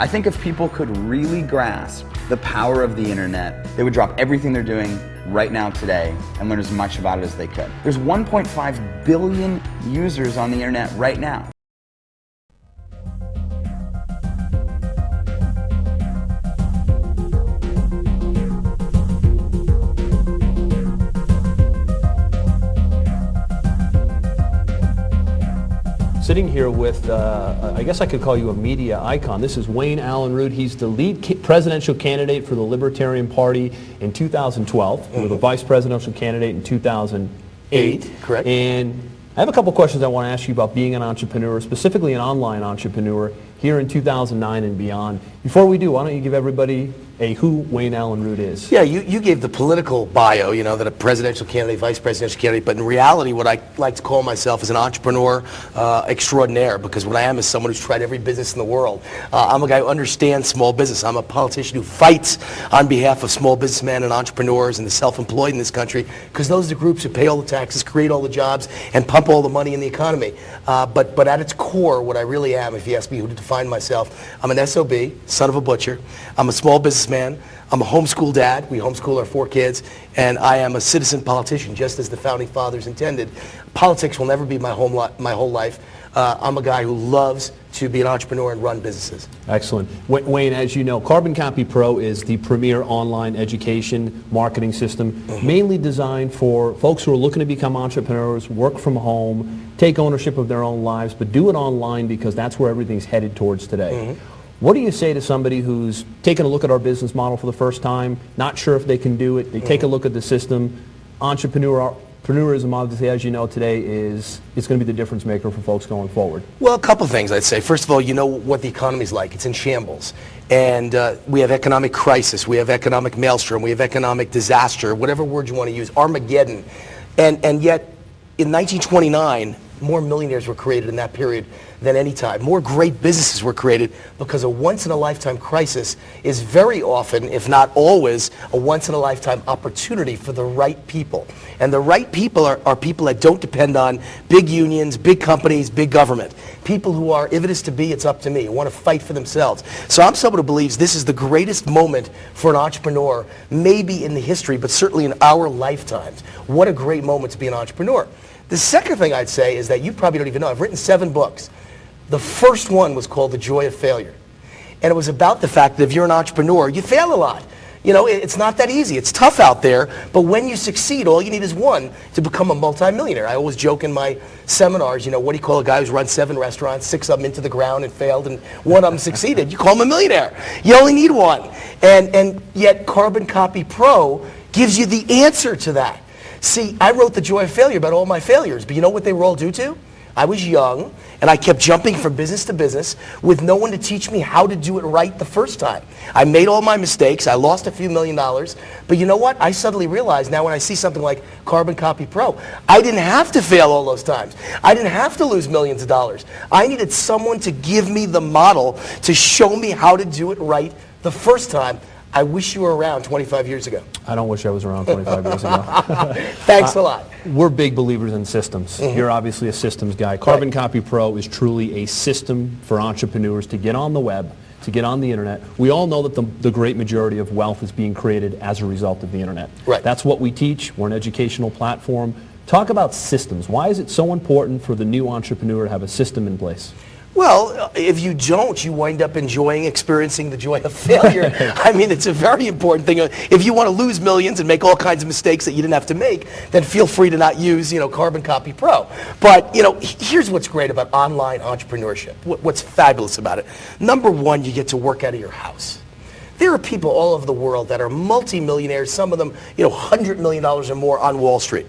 I think if people could really grasp the power of the internet, they would drop everything they're doing right now today and learn as much about it as they could. There's 1.5 billion users on the internet right now. Sitting here with, I guess I could call you a media icon. This is Wayne Allen Root. He's the lead presidential candidate for the Libertarian Party in 2012. He was the vice presidential candidate in 2008. Correct. And I have a couple questions I want to ask you about being an entrepreneur, specifically an online entrepreneur, here in 2009 and beyond. Before we do, why don't you give everybody who Wayne Allen Root is? Yeah, you gave the political bio, you know, that a presidential candidate, vice presidential candidate, but in reality what I like to call myself is an entrepreneur extraordinaire, because what I am is someone who's tried every business in the world. I'm a guy who understands small business. I'm a politician who fights on behalf of small businessmen and entrepreneurs and the self-employed in this country, because those are the groups who pay all the taxes, create all the jobs, and pump all the money in the economy. But at its core, what I really am, if you ask me who to define myself, I'm an SOB, son of a butcher. I'm a small businessman. I'm a homeschool dad. We homeschool our 4 kids. And I am a citizen politician, just as the Founding Fathers intended. Politics will never be my whole life. I'm a guy who loves to be an entrepreneur and run businesses. Excellent. Wayne, as you know, Carbon Copy Pro is the premier online education marketing system, mainly designed for folks who are looking to become entrepreneurs, work from home, take ownership of their own lives, but do it online because that's where everything's headed towards today. What do you say to somebody who's taking a look at our business model for the first time, not sure if they can do it, they take a look at the system, entrepreneurism, obviously, as you know today, is going to be the difference maker for folks going forward? Well, a couple things I'd say. First of all, you know what the economy's like. It's in shambles. And we have economic crisis, we have economic maelstrom, we have economic disaster, whatever word you want to use, Armageddon. And yet, in 1929, more millionaires were created in that period than any time. More great businesses were created because a once-in-a-lifetime crisis is very often, if not always, a once-in-a-lifetime opportunity for the right people. And the right people are people that don't depend on big unions, big companies, big government. People who are, if it is to be, it's up to me, want to fight for themselves. So I'm someone who believes this is the greatest moment for an entrepreneur, maybe in the history, but certainly in our lifetimes. What a great moment to be an entrepreneur. The second thing I'd say is that you probably don't even know. I've written 7 books. The first one was called The Joy of Failure. And it was about the fact that if you're an entrepreneur, you fail a lot. You know, it's not that easy. It's tough out there, but when you succeed, all you need is one to become a multimillionaire. I always joke in my seminars, you know, what do you call a guy who's run 7 restaurants, 6 of them into the ground and failed, and 1 of them succeeded? You call him a millionaire. You only need one. And yet Carbon Copy Pro gives you the answer to that. See, I wrote The Joy of Failure about all my failures, but you know what they were all due to? I was young, and I kept jumping from business to business with no one to teach me how to do it right the first time. I made all my mistakes. I lost a few $1 million. But you know what? I suddenly realized now when I see something like Carbon Copy Pro, I didn't have to fail all those times. I didn't have to lose millions of dollars. I needed someone to give me the model to show me how to do it right the first time. I wish you were around 25 years ago. I don't wish I was around 25 years ago. Thanks a lot. We're big believers in systems. You're obviously a systems guy. Carbon Copy Pro is truly a system for entrepreneurs to get on the web, to get on the internet. We all know that the great majority of wealth is being created as a result of the internet. Right. That's what we teach. We're an educational platform. Talk about systems. Why is it so important for the new entrepreneur to have a system in place? Well, if you don't, you wind up experiencing the joy of failure. I mean, it's a very important thing. If you want to lose millions and make all kinds of mistakes that you didn't have to make, then feel free to not use, you know, Carbon Copy Pro. But, you know, here's what's great about online entrepreneurship. What's fabulous about it. Number one, you get to work out of your house. There are people all over the world that are multimillionaires, some of them, you know, $100 million or more on Wall Street.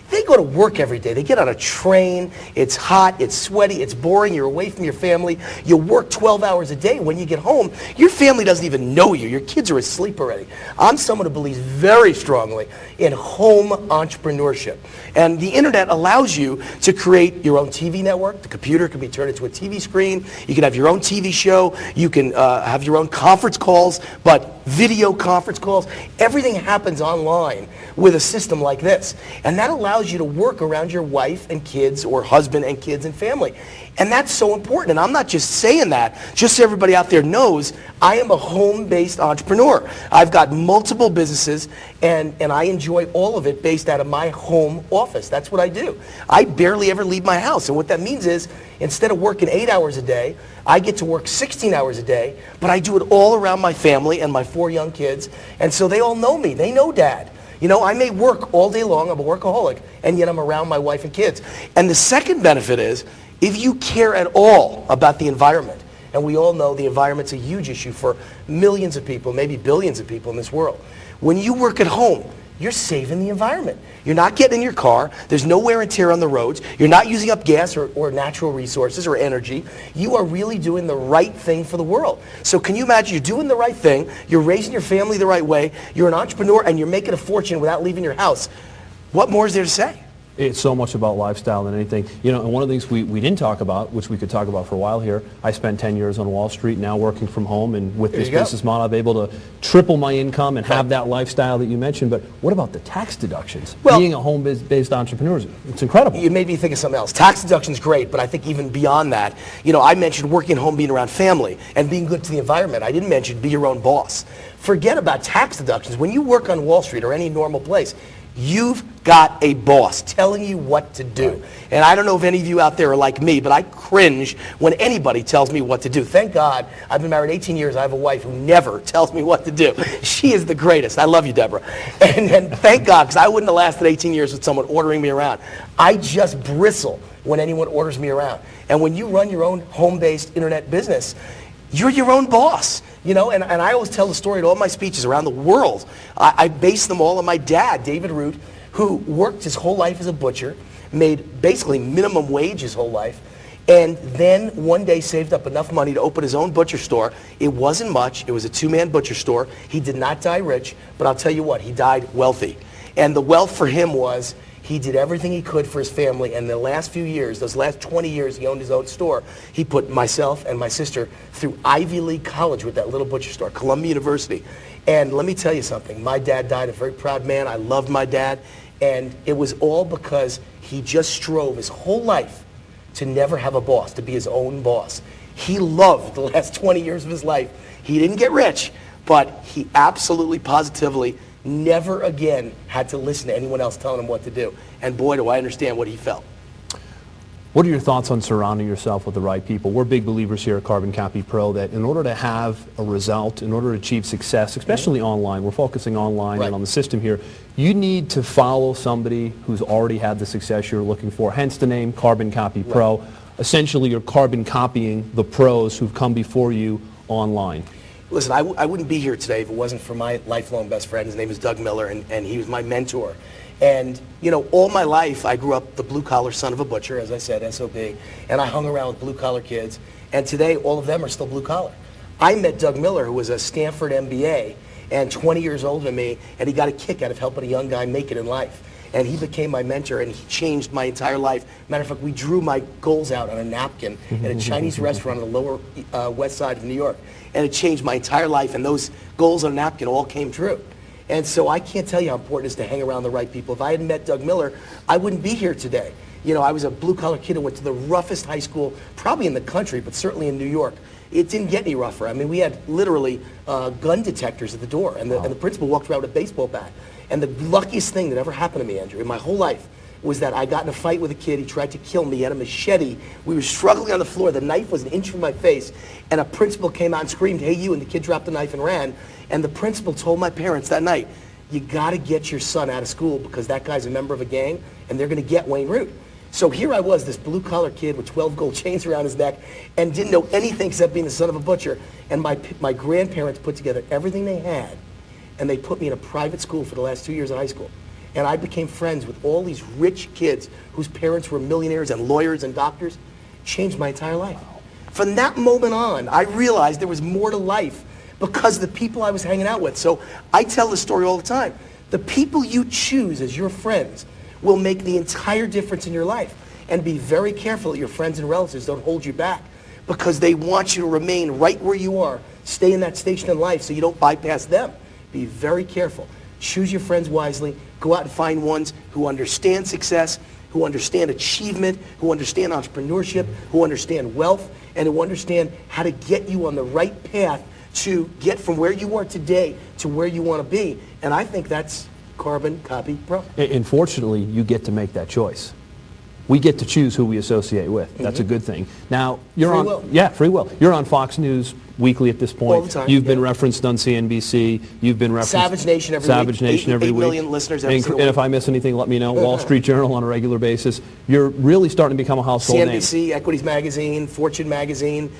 They go to work every day. They get on a train. It's hot. It's sweaty. It's boring. You're away from your family. You work 12 hours a day. When you get home, your family doesn't even know you. Your kids are asleep already. I'm someone who believes very strongly in home entrepreneurship. And the internet allows you to create your own TV network. The computer can be turned into a TV screen. You can have your own TV show. You can have your own conference calls. But video conference calls. Everything happens online with a system like this. And that allows you to work around your wife and kids, or husband and kids and family. And that's so important. And I'm not just saying that, just so everybody out there knows, I am a home-based entrepreneur. I've got multiple businesses, and I enjoy all of it based out of my home office. That's what I do. I barely ever leave my house. And what that means is, instead of working 8 hours a day, I get to work 16 hours a day, but I do it all around my family and my 4 young kids. And so they all know me. They know Dad. You know, I may work all day long. I'm a workaholic, and yet I'm around my wife and kids. And the second benefit is, if you care at all about the environment, and we all know the environment's a huge issue for millions of people, maybe billions of people in this world. When you work at home, you're saving the environment. You're not getting in your car. There's no wear and tear on the roads. You're not using up gas or natural resources or energy. You are really doing the right thing for the world. So can you imagine, you're doing the right thing, you're raising your family the right way, you're an entrepreneur, and you're making a fortune without leaving your house. What more is there to say? It's so much about lifestyle than anything. You know, and one of the things we didn't talk about, which we could talk about for a while here, I spent 10 years on Wall Street, now working from home, and with this business model, I've been able to triple my income and have that lifestyle that you mentioned. But what about the tax deductions? Well, being a home-based entrepreneur, it's incredible. You made me think of something else. Tax deduction's great, but I think even beyond that, you know, I mentioned working at home, being around family, and being good to the environment. I didn't mention be your own boss. Forget about tax deductions. When you work on Wall Street or any normal place, you've got a boss telling you what to do. Right. And I don't know if any of you out there are like me, but I cringe when anybody tells me what to do. Thank God I've been married 18 years. I have a wife who never tells me what to do. She is the greatest. I love you, Deborah. And thank God, because I wouldn't have lasted 18 years with someone ordering me around. I just bristle when anyone orders me around. And when you run your own home-based internet business, you're your own boss. You know, and I always tell the story at all my speeches around the world. I base them all on my dad, David Root, who worked his whole life as a butcher, made basically minimum wage his whole life, and then one day saved up enough money to open his own butcher store. It wasn't much. It was a 2-man butcher store. He did not die rich, but I'll tell you what, he died wealthy. And the wealth for him was, he did everything he could for his family, and the last few years, those last 20 years he owned his own store, he put myself and my sister through Ivy League college with that little butcher store, Columbia University. And let me tell you something, my dad died a very proud man. I loved my dad, and it was all because he just strove his whole life to never have a boss, to be his own boss. He loved the last 20 years of his life. He didn't get rich, but he absolutely, positively never again had to listen to anyone else telling him what to do. And boy, do I understand what he felt. What are your thoughts on surrounding yourself with the right people? We're big believers here at Carbon Copy Pro that in order to have a result, in order to achieve success, especially online, we're focusing online and on the system here, you need to follow somebody who's already had the success you're looking for, hence the name Carbon Copy Pro. Essentially, you're carbon copying the pros who've come before you online. Listen, I wouldn't be here today if it wasn't for my lifelong best friend. His name is Doug Miller, and he was my mentor. And, you know, all my life, I grew up the blue-collar son of a butcher, as I said, SOB, and I hung around with blue-collar kids, and today all of them are still blue-collar. I met Doug Miller, who was a Stanford MBA, and 20 years older than me, and he got a kick out of helping a young guy make it in life. And he became my mentor, and he changed my entire life. Matter of fact, we drew my goals out on a napkin in a Chinese restaurant on the lower west side of New York. And it changed my entire life, and those goals on a napkin all came true. And so I can't tell you how important it is to hang around the right people. If I hadn't met Doug Miller, I wouldn't be here today. You know, I was a blue-collar kid who went to the roughest high school, probably in the country, but certainly in New York. It didn't get any rougher. I mean, we had literally gun detectors at the door, and the principal walked around with a baseball bat. And the luckiest thing that ever happened to me, Andrew, in my whole life, was that I got in a fight with a kid. He tried to kill me. He had a machete. We were struggling on the floor. The knife was an inch from my face. And a principal came out and screamed, "Hey, you," and the kid dropped the knife and ran. And the principal told my parents that night, "You got to get your son out of school because that guy's a member of a gang, and they're going to get Wayne Root." So here I was, this blue-collar kid with 12 gold chains around his neck, and didn't know anything except being the son of a butcher. And my grandparents put together everything they had, and they put me in a private school for the last 2 years of high school. And I became friends with all these rich kids whose parents were millionaires and lawyers and doctors. Changed my entire life. From that moment on, I realized there was more to life because of the people I was hanging out with. So I tell this story all the time. The people you choose as your friends will make the entire difference in your life. And be very careful that your friends and relatives don't hold you back because they want you to remain right where you are stay in that station in life so you don't bypass them. Be very careful. Choose your friends wisely. Go out and find ones who understand success, who understand achievement, who understand entrepreneurship, who understand wealth, and who understand how to get you on the right path to get from where you are today to where you want to be. And I think that's Carbon Copy Pro. And fortunately, you get to make that choice. We get to choose who we associate with. That's a good thing. Now, you're Free on will. Yeah, free will. You're on Fox News weekly at this point. All the time, You've been yeah. referenced on CNBC. You've been referenced Savage Nation every week. Savage Nation every 8 week. million listeners every and, single and week. if I miss anything, let me know. Wall Street Journal on a regular basis. You're really starting to become a household name. CNBC, Equities Magazine, Fortune Magazine,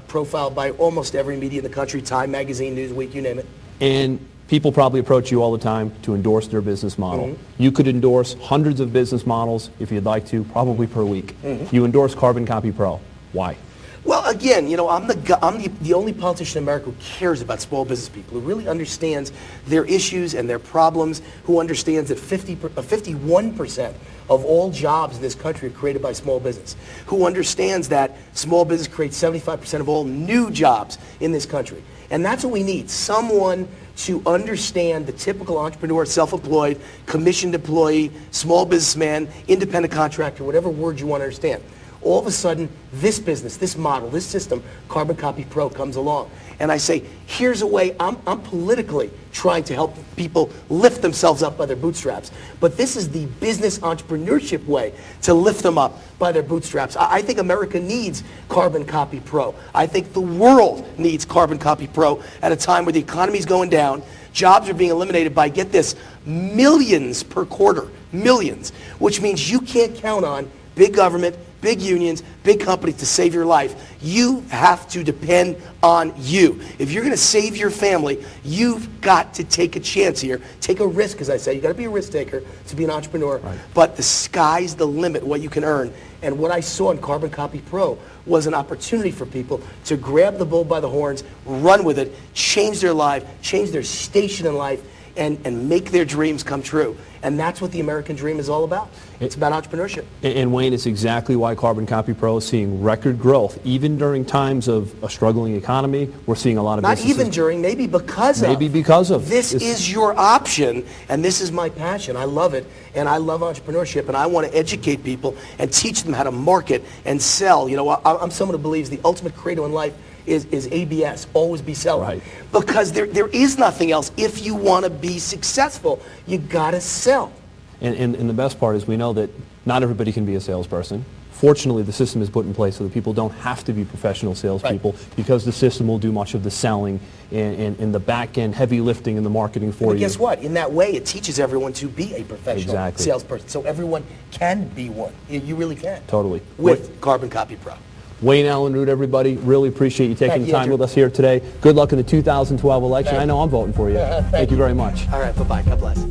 profiled by almost every media in the country, Time Magazine, Newsweek, you name it. And people probably approach you all the time to endorse their business model. You could endorse hundreds of business models if you'd like to, probably per week. You endorse Carbon Copy Pro. Why? Well, again, you know, I'm the only politician in America who cares about small business people, who really understands their issues and their problems, who understands that 51% of all jobs in this country are created by small business, who understands that small business creates 75% of all new jobs in this country. And that's what we need, someone to understand the typical entrepreneur, self-employed, commissioned employee, small businessman, independent contractor, whatever word you want to understand. All of a sudden, this business, this model, this system, Carbon Copy Pro, comes along. And I say, here's a way, I'm politically trying to help people lift themselves up by their bootstraps. But this is the business entrepreneurship way to lift them up by their bootstraps. I think America needs Carbon Copy Pro. I think the world needs Carbon Copy Pro at a time where the economy is going down, jobs are being eliminated by, get this, millions per quarter, millions, which means you can't count on big government, big unions, big companies to save your life. You have to depend on you. If you're going to save your family, you've got to take a chance here. Take a risk, as I say. You've got to be a risk taker to be an entrepreneur. Right. But the sky's the limit, what you can earn. And what I saw in Carbon Copy Pro was an opportunity for people to grab the bull by the horns, run with it, change their life, change their station in life, and make their dreams come true. And that's what the American dream is all about. It's about entrepreneurship. And Wayne, it's exactly why Carbon Copy Pro is seeing record growth. Even during times of a struggling economy, we're seeing a lot of Not businesses. even during, maybe because of. Maybe because of. This is your option, and this is my passion. I love it, and I love entrepreneurship, and I want to educate people and teach them how to market and sell. You know, I'm someone who believes the ultimate credo in life is ABS, always be selling. Right. Because there is nothing else. If you want to be successful, you got to sell. And the best part is we know that not everybody can be a salesperson. Fortunately, the system is put in place so that people don't have to be professional salespeople, because the system will do much of the selling and the back-end heavy lifting and the marketing for But you. guess what? In that way, it teaches everyone to be a professional salesperson. So everyone can be one. You really can. Totally. With Carbon Copy Pro. Wayne Allen Root, everybody, really appreciate you taking Thank the you, time Andrew. with us here today. Good luck in the 2012 election. Thank I know I'm voting for you. Thank you very much. All right, bye-bye. God bless.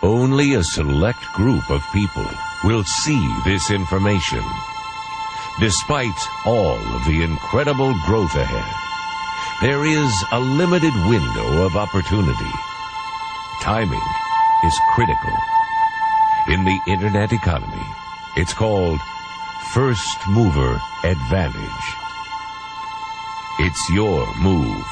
Only a select group of people will see this information. Despite all of the incredible growth ahead, there is a limited window of opportunity. Timing is critical. In the internet economy, it's called first mover advantage. It's your move.